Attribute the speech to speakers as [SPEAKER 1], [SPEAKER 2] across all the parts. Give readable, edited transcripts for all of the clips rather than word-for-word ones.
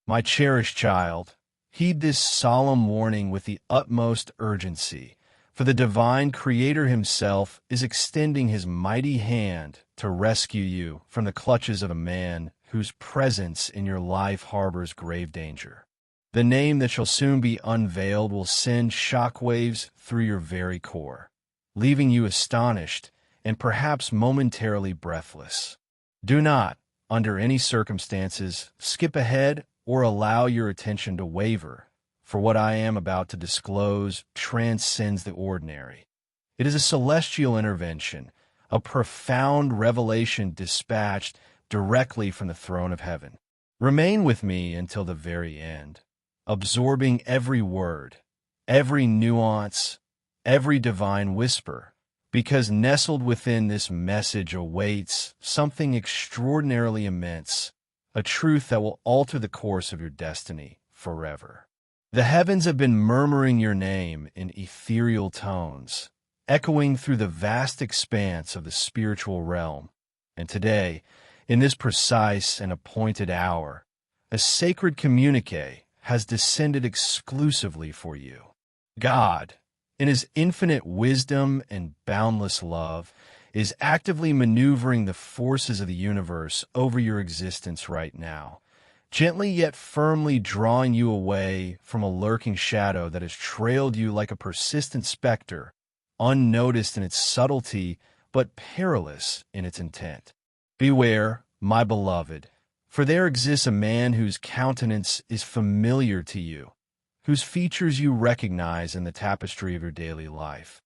[SPEAKER 1] My cherished child, heed this solemn warning with the utmost urgency, for the divine Creator himself is extending his mighty hand to rescue you from the clutches of a man whose presence in your life harbors grave danger. The name that shall soon be unveiled will send shockwaves through your very core, leaving you astonished and perhaps momentarily breathless. Do not, under any circumstances, skip ahead or allow your attention to waver, for what I am about to disclose transcends the ordinary. It is a celestial intervention, a profound revelation dispatched directly from the throne of heaven. Remain with me until the very end, absorbing every word, every nuance, every divine whisper, because nestled within this message awaits something extraordinarily immense, a truth that will alter the course of your destiny forever. The heavens have been murmuring your name in ethereal tones, echoing through the vast expanse of the spiritual realm. And today, in this precise and appointed hour, a sacred communique has descended exclusively for you. God, in his infinite wisdom and boundless love, is actively maneuvering the forces of the universe over your existence right now, gently yet firmly drawing you away from a lurking shadow that has trailed you like a persistent specter, unnoticed in its subtlety but perilous in its intent. Beware, my beloved, for there exists a man whose countenance is familiar to you, whose features you recognize in the tapestry of your daily life,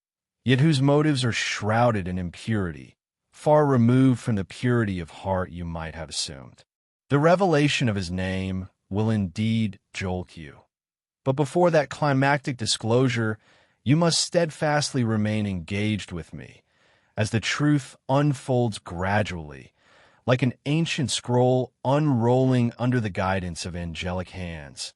[SPEAKER 1] yet whose motives are shrouded in impurity, far removed from the purity of heart you might have assumed. The revelation of his name will indeed jolt you. But before that climactic disclosure, you must steadfastly remain engaged with me, as the truth unfolds gradually, like an ancient scroll unrolling under the guidance of angelic hands,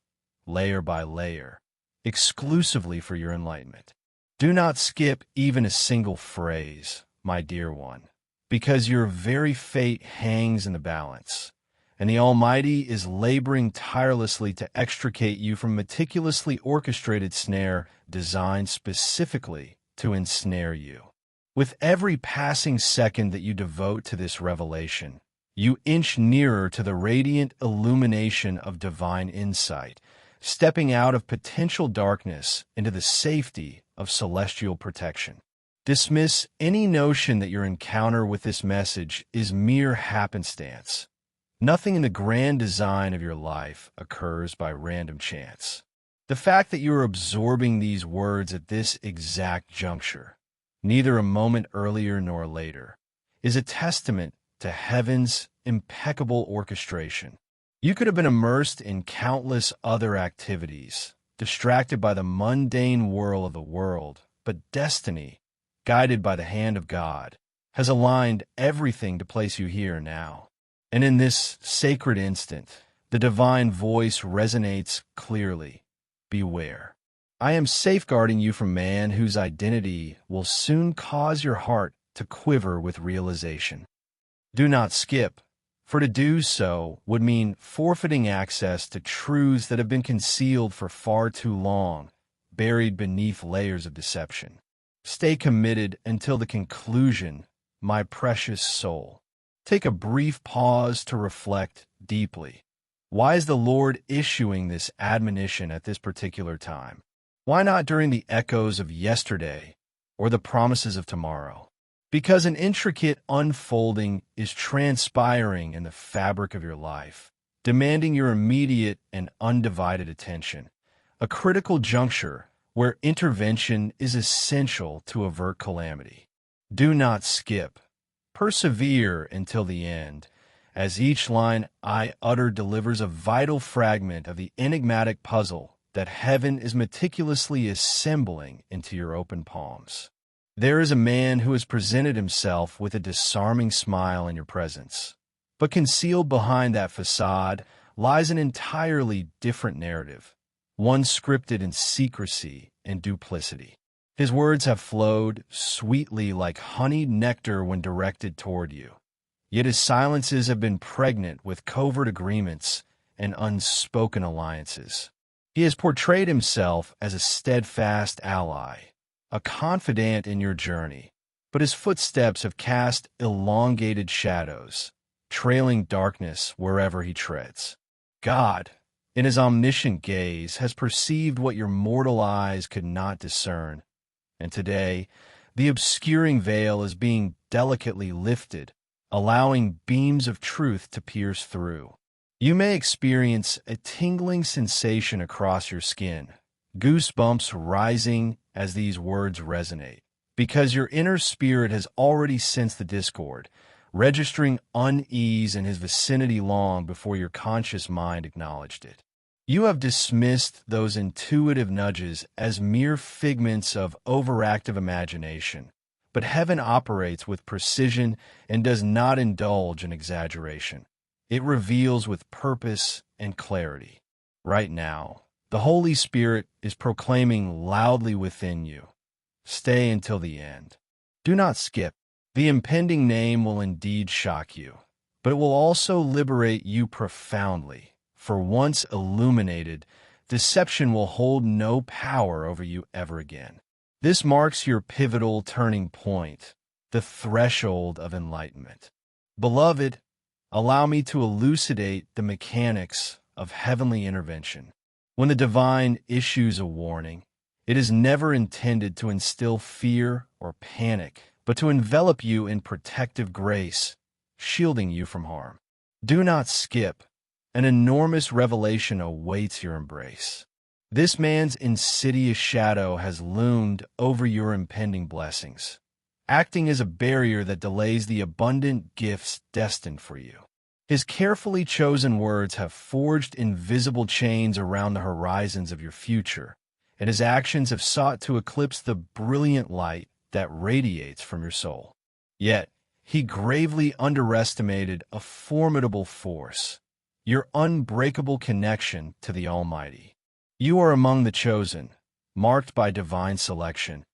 [SPEAKER 1] layer by layer, exclusively for your enlightenment. Do not skip even a single phrase, my dear one, because your very fate hangs in the balance, and the Almighty is laboring tirelessly to extricate you from a meticulously orchestrated snare designed specifically to ensnare you. With every passing second that you devote to this revelation, you inch nearer to the radiant illumination of divine insight, stepping out of potential darkness into the safety of celestial protection. Dismiss any notion that your encounter with this message is mere happenstance. Nothing in the grand design of your life occurs by random chance. The fact that you are absorbing these words at this exact juncture, neither a moment earlier nor later, is a testament to heaven's impeccable orchestration. You could have been immersed in countless other activities, distracted by the mundane whirl of the world, but destiny, guided by the hand of God, has aligned everything to place you here now. And in this sacred instant, the divine voice resonates clearly. Beware. I am safeguarding you from man whose identity will soon cause your heart to quiver with realization. Do not skip, for to do so would mean forfeiting access to truths that have been concealed for far too long, buried beneath layers of deception. Stay committed until the conclusion, my precious soul. Take a brief pause to reflect deeply. Why is the Lord issuing this admonition at this particular time? Why not during the echoes of yesterday or the promises of tomorrow? Because an intricate unfolding is transpiring in the fabric of your life, demanding your immediate and undivided attention. A critical juncture where intervention is essential to avert calamity. Do not skip. Persevere until the end, as each line I utter delivers a vital fragment of the enigmatic puzzle that heaven is meticulously assembling into your open palms. There is a man who has presented himself with a disarming smile in your presence, but concealed behind that facade lies an entirely different narrative, one scripted in secrecy and duplicity. His words have flowed sweetly like honeyed nectar when directed toward you, yet his silences have been pregnant with covert agreements and unspoken alliances. He has portrayed himself as a steadfast ally, a confidant in your journey, but his footsteps have cast elongated shadows, trailing darkness wherever he treads. God, in his omniscient gaze, has perceived what your mortal eyes could not discern, and today, the obscuring veil is being delicately lifted, allowing beams of truth to pierce through. You may experience a tingling sensation across your skin, goosebumps rising as these words resonate, because your inner spirit has already sensed the discord, registering unease in his vicinity long before your conscious mind acknowledged it. You have dismissed those intuitive nudges as mere figments of overactive imagination, but heaven operates with precision and does not indulge in exaggeration. It reveals with purpose and clarity. Right now, the Holy Spirit is proclaiming loudly within you, "Stay until the end. Do not skip." The impending name will indeed shock you, but it will also liberate you profoundly. For once illuminated, deception will hold no power over you ever again. This marks your pivotal turning point, the threshold of enlightenment. Beloved, allow me to elucidate the mechanics of heavenly intervention. When the divine issues a warning, it is never intended to instill fear or panic, but to envelop you in protective grace, shielding you from harm. Do not skip. An enormous revelation awaits your embrace. This man's insidious shadow has loomed over your impending blessings, acting as a barrier that delays the abundant gifts destined for you. His carefully chosen words have forged invisible chains around the horizons of your future, and his actions have sought to eclipse the brilliant light that radiates from your soul. Yet, he gravely underestimated a formidable force, your unbreakable connection to the Almighty. You are among the chosen, marked by divine selection,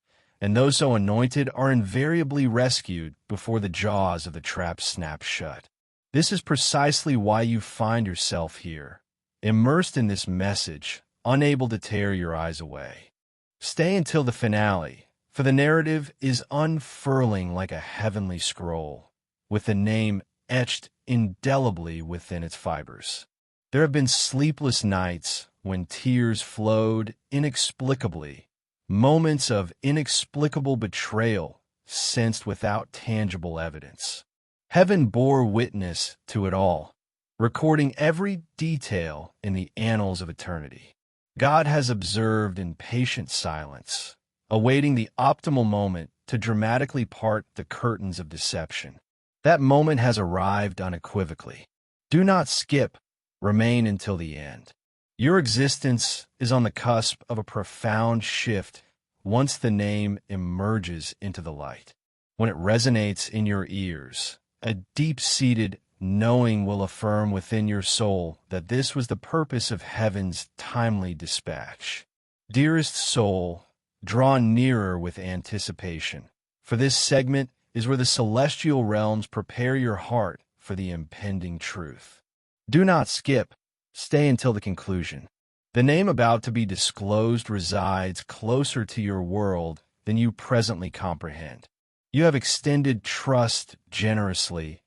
[SPEAKER 1] and those so anointed are invariably rescued before the jaws of the trap snap shut. This is precisely why you find yourself here, immersed in this message, unable to tear your eyes away. Stay until the finale, for the narrative is unfurling like a heavenly scroll, with the name etched indelibly within its fibers. There have been sleepless nights when tears flowed inexplicably, moments of inexplicable betrayal sensed without tangible evidence. Heaven bore witness to it all, recording every detail in the annals of eternity. God has observed in patient silence, awaiting the optimal moment to dramatically part the curtains of deception. That moment has arrived unequivocally. Do not skip. Remain until the end. Your existence is on the cusp of a profound shift once the name emerges into the light. When it resonates in your ears, a deep-seated knowing will affirm within your soul that this was the purpose of heaven's timely dispatch. Dearest soul, draw nearer with anticipation, for this segment is where the celestial realms prepare your heart for the impending truth. Do not skip. Stay until the conclusion. The name about to be disclosed resides closer to your world than you presently comprehend. You have extended trust generously,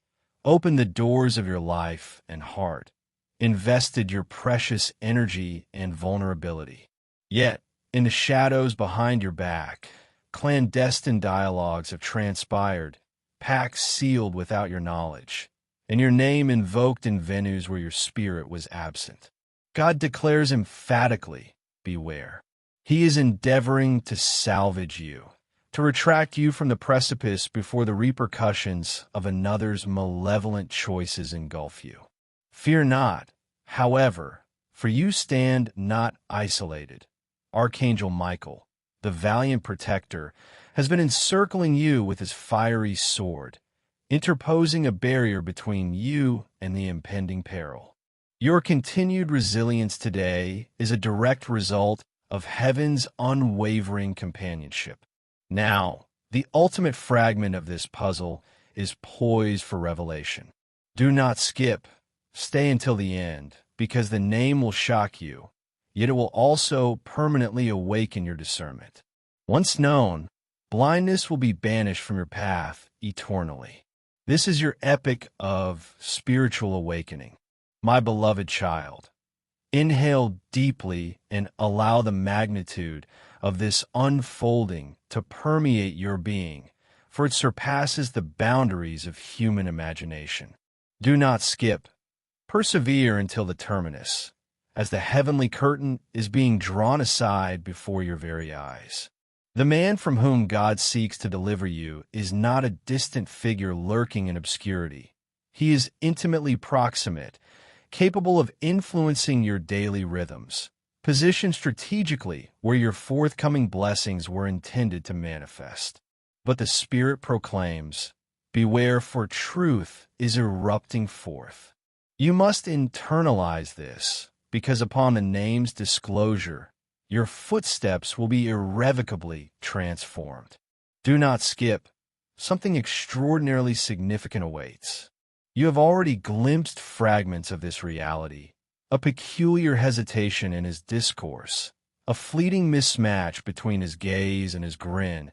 [SPEAKER 1] opened the doors of your life and heart, invested your precious energy and vulnerability. Yet, in the shadows behind your back, clandestine dialogues have transpired, pacts sealed without your knowledge, and your name invoked in venues where your spirit was absent. God declares emphatically, beware. He is endeavoring to salvage you, to retract you from the precipice before the repercussions of another's malevolent choices engulf you. Fear not, however, for you stand not isolated. Archangel Michael, the valiant protector, has been encircling you with his fiery sword, interposing a barrier between you and the impending peril. Your continued resilience today is a direct result of heaven's unwavering companionship. Now, the ultimate fragment of this puzzle is poised for revelation. Do not skip. Stay until the end, because the name will shock you, yet it will also permanently awaken your discernment. Once known, blindness will be banished from your path eternally. This is your epic of spiritual awakening. My beloved child, inhale deeply and allow the magnitude of this unfolding to permeate your being, for it surpasses the boundaries of human imagination. Do not skip. Persevere until the terminus, as the heavenly curtain is being drawn aside before your very eyes. The man from whom God seeks to deliver you is not a distant figure lurking in obscurity. He is intimately proximate, capable of influencing your daily rhythms, positioned strategically where your forthcoming blessings were intended to manifest. But the Spirit proclaims, "Beware, for truth is erupting forth." You must internalize this, because upon the name's disclosure, your footsteps will be irrevocably transformed. Do not skip. Something extraordinarily significant awaits. You have already glimpsed fragments of this reality, a peculiar hesitation in his discourse, a fleeting mismatch between his gaze and his grin,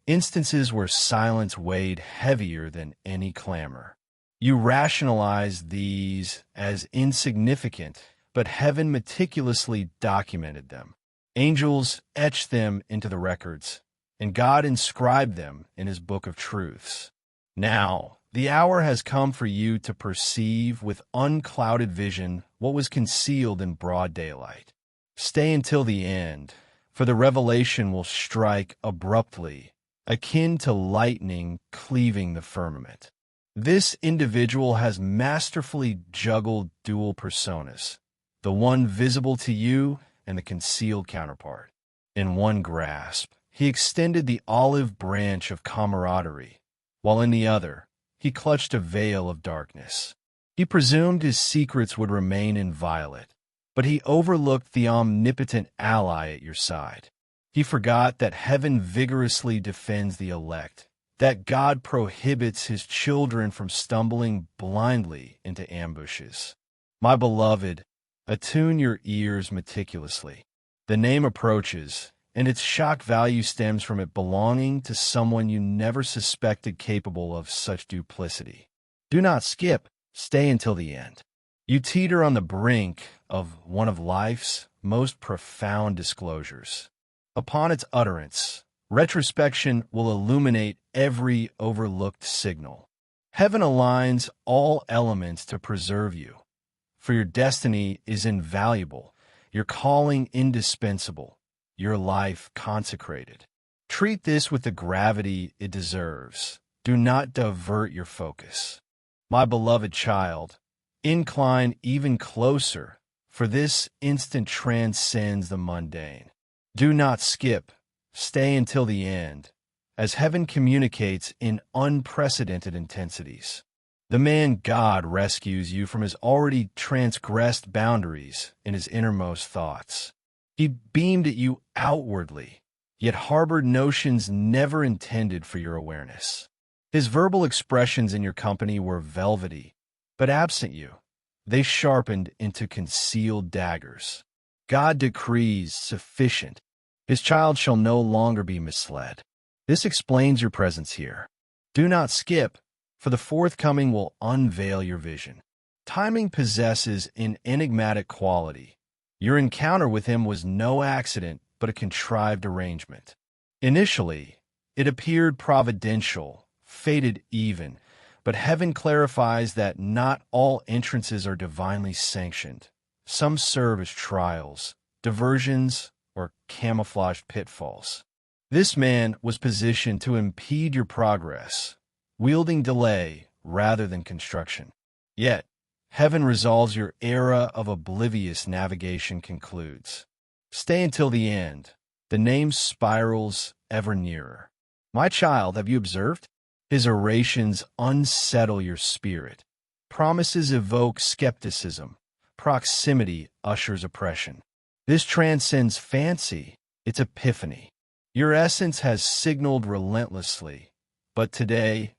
[SPEAKER 1] instances where silence weighed heavier than any clamor. You rationalize these as insignificant, but heaven meticulously documented them. Angels etched them into the records, and God inscribed them in his book of truths. Now, the hour has come for you to perceive with unclouded vision what was concealed in broad daylight. Stay until the end, for the revelation will strike abruptly, akin to lightning cleaving the firmament. This individual has masterfully juggled dual personas, the one visible to you and the concealed counterpart. In one grasp, he extended the olive branch of camaraderie, while in the other, he clutched a veil of darkness. He presumed his secrets would remain inviolate, but he overlooked the omnipotent ally at your side. He forgot that heaven vigorously defends the elect, that God prohibits his children from stumbling blindly into ambushes. My beloved, attune your ears meticulously. The name approaches, and its shock value stems from it belonging to someone you never suspected capable of such duplicity. Do not skip. Stay until the end. You teeter on the brink of one of life's most profound disclosures. Upon its utterance, retrospection will illuminate every overlooked signal. Heaven aligns all elements to preserve you, for your destiny is invaluable, your calling indispensable, your life consecrated. Treat this with the gravity it deserves. Do not divert your focus. My beloved child, incline even closer, for this instant transcends the mundane. Do not skip. Stay until the end, as heaven communicates in unprecedented intensities. The man God rescues you from his already transgressed boundaries in his innermost thoughts. He beamed at you outwardly, yet harbored notions never intended for your awareness. His verbal expressions in your company were velvety, but absent you, they sharpened into concealed daggers. God decrees sufficient. His child shall no longer be misled. This explains your presence here. Do not skip, for the forthcoming will unveil your vision. Timing possesses an enigmatic quality. Your encounter with him was no accident, but a contrived arrangement. Initially, it appeared providential, fated even, but heaven clarifies that not all entrances are divinely sanctioned. Some serve as trials, diversions, or camouflaged pitfalls. This man was positioned to impede your progress, wielding delay rather than construction. Yet, heaven resolves your era of oblivious navigation concludes. Stay until the end. The name spirals ever nearer. My child, have you observed? His orations unsettle your spirit. Promises evoke skepticism. Proximity ushers oppression. This transcends fancy, it's epiphany. Your essence has signaled relentlessly, but today,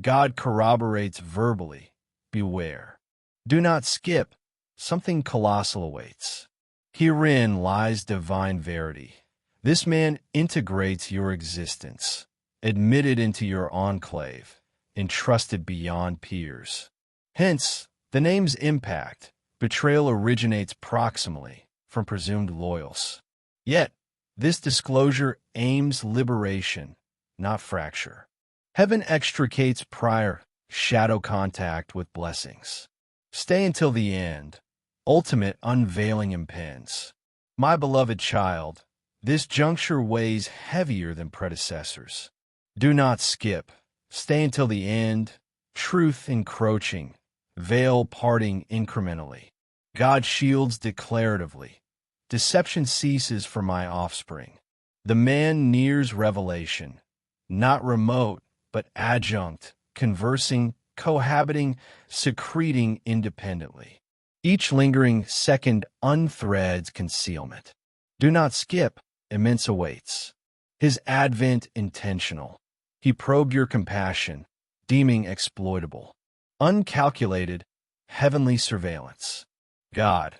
[SPEAKER 1] God corroborates verbally. Beware. Do not skip. something colossal awaits. Herein lies divine verity. This man integrates your existence, admitted into your enclave, entrusted beyond peers. Hence, the name's impact. Betrayal originates proximally from presumed loyals. Yet, this disclosure aims liberation, not fracture. Heaven extricates prior shadow contact with blessings. Stay until the end. Ultimate unveiling impends. My beloved child, this juncture weighs heavier than predecessors. Do not skip. Stay until the end. Truth encroaching, veil parting incrementally. God shields declaratively. Deception ceases for my offspring. The man nears revelation, not remote, but adjunct, conversing, cohabiting, secreting independently. Each lingering second unthreads concealment. Do not skip, immense awaits. His advent intentional. He probed your compassion, deeming exploitable. Uncalculated, heavenly surveillance. God.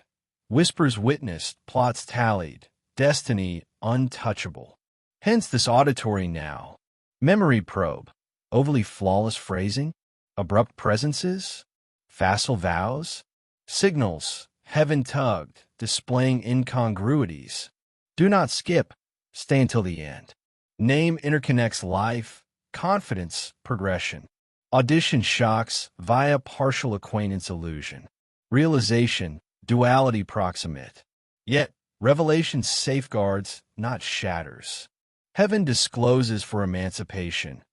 [SPEAKER 1] Whispers witnessed, plots tallied, destiny untouchable. Hence this auditory now. Memory probe, overly flawless phrasing, abrupt presences, facile vows, signals, heaven tugged, displaying incongruities. Do not skip, stay until the end. Name interconnects life, confidence, progression. Audition shocks via partial acquaintance illusion. Realization, duality proximate. Yet, revelation safeguards, not shatters. Heaven discloses for emancipation,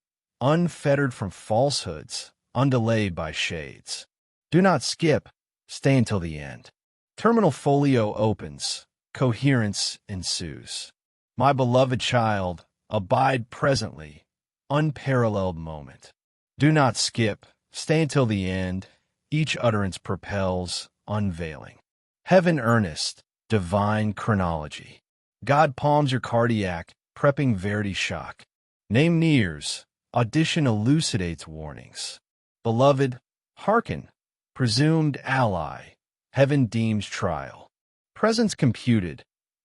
[SPEAKER 1] unfettered from falsehoods, undelayed by shades. Do not skip, stay until the end. Terminal folio opens, coherence ensues. My beloved child, abide presently, unparalleled moment. Do not skip, stay until the end. Each utterance propels, unveiling. Heaven earnest, divine chronology. God palms your cardiac, prepping verity shock. Name nears, audition elucidates warnings. Beloved, hearken, presumed ally, heaven deems trial. Presence computed,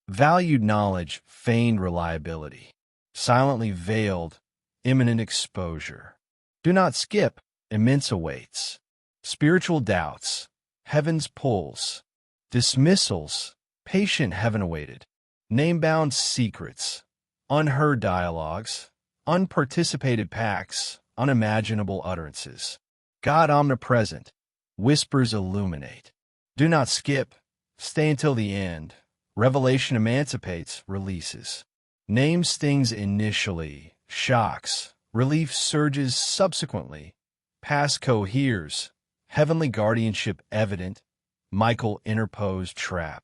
[SPEAKER 1] valued knowledge, feigned reliability. Silently veiled, imminent exposure. Do not skip, immense awaits. Spiritual doubts, heaven's pulls. Dismissals, patient heaven awaited. Name-bound secrets, unheard dialogues, unparticipated pacts, unimaginable utterances. God omnipresent, whispers illuminate. Do not skip, stay until the end. Revelation emancipates, releases. Name stings initially, shocks, relief surges subsequently. Past coheres, heavenly guardianship evident. Michael interposed trap.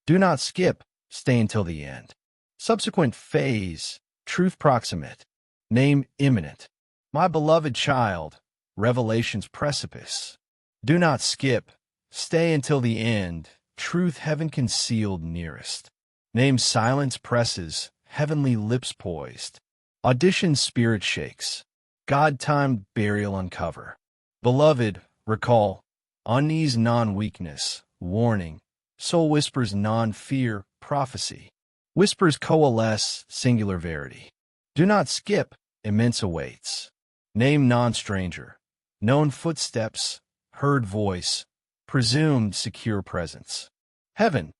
[SPEAKER 1] Do not skip, stay until the end. Subsequent phase, truth proximate. Name imminent. My beloved child, revelation's precipice. Do not skip, stay until the end. Truth heaven concealed nearest. Name silence presses, heavenly lips poised. Audition spirit shakes. God timed burial uncover. Beloved, recall. Unease non-weakness, warning. Soul whispers non-fear, prophecy. Whispers coalesce, singular verity. Do not skip, immense awaits. Name non-stranger. Known footsteps, heard voice, presumed secure presence. Heaven,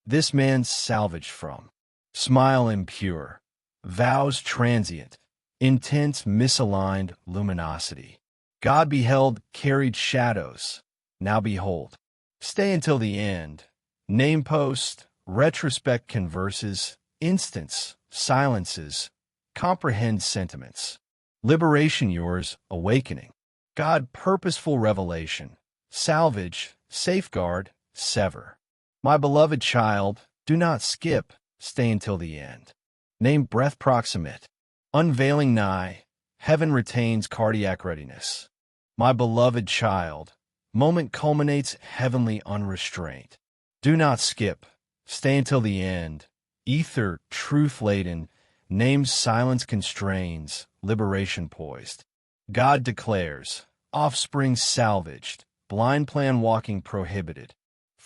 [SPEAKER 1] this man's salvaged from. Smile impure. Vows transient. Intense misaligned luminosity. God beheld, carried shadows. Now behold. Stay until the end. Name post, retrospect converses, instance, silences, comprehend sentiments. Liberation yours, awakening. God purposeful revelation. Salvage, safeguard, sever. My beloved child, do not skip, stay until the end. Name breath proximate. Unveiling nigh, heaven retains cardiac readiness. My beloved child, moment culminates heavenly unrestraint. Do not skip, stay until the end. Ether, truth-laden, names silence constrains, liberation poised. God declares, offspring salvaged, blind plan walking prohibited.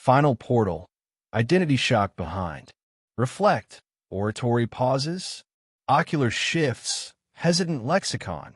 [SPEAKER 1] Final portal. Identity shock behind. Reflect. Oratory pauses. Ocular shifts. Hesitant lexicon.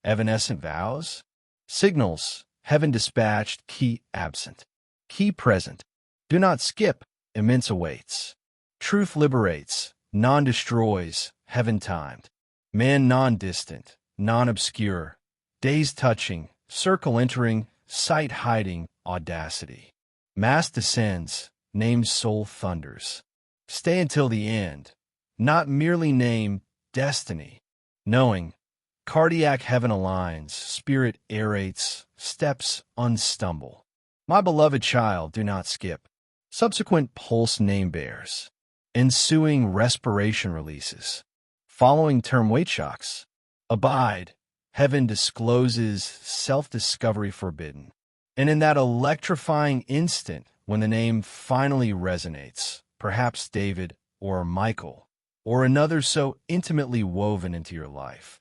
[SPEAKER 1] Evanescent vows. Signals. Heaven dispatched. Key absent. Key present. Do not skip. Immense awaits. Truth liberates. Non-destroys. Heaven timed. Man non-distant. Non-obscure. Days touching. Circle entering. Sight hiding. Audacity. Mass descends. Named soul thunders. Stay until the end. Not merely name. Destiny. Knowing. Cardiac heaven aligns. Spirit aerates. Steps unstumble. My beloved child, do not skip. Subsequent pulse name bears. Ensuing respiration releases. Following term weight shocks. Abide. Heaven discloses self-discovery forbidden. And in that electrifying instant, when the name finally resonates, perhaps David or Michael, or another so intimately woven into your life,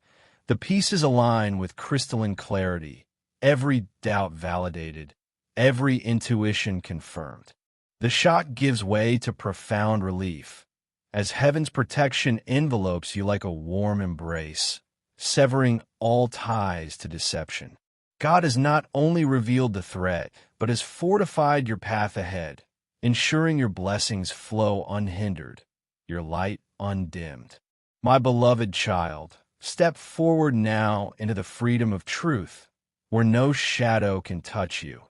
[SPEAKER 1] the pieces align with crystalline clarity, every doubt validated, every intuition confirmed. The shock gives way to profound relief, as heaven's protection envelopes you like a warm embrace, severing all ties to deception. God has not only revealed the threat, but has fortified your path ahead, ensuring your blessings flow unhindered, your light undimmed. My beloved child, step forward now into the freedom of truth, where no shadow can touch you,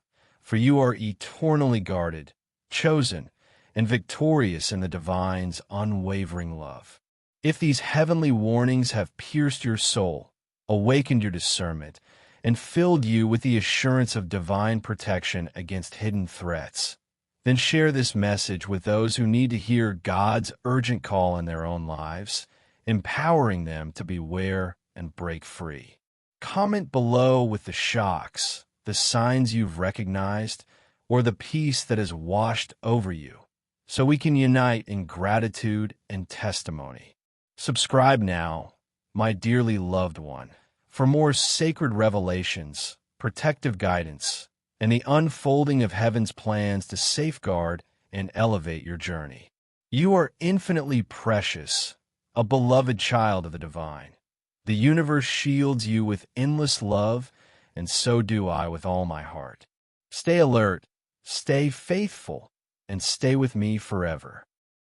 [SPEAKER 1] for you are eternally guarded, chosen, and victorious in the divine's unwavering love. If these heavenly warnings have pierced your soul, awakened your discernment, and filled you with the assurance of divine protection against hidden threats, then share this message with those who need to hear God's urgent call in their own lives, empowering them to beware and break free. Comment below with the shocks, the signs you've recognized, or the peace that has washed over you, so we can unite in gratitude and testimony. Subscribe now, my dearly loved one, for more sacred revelations, protective guidance, and the unfolding of heaven's plans to safeguard and elevate your journey. You are infinitely precious, a beloved child of the divine. The universe shields you with endless love, and so do I with all my heart. Stay alert, stay faithful, and stay with me forever.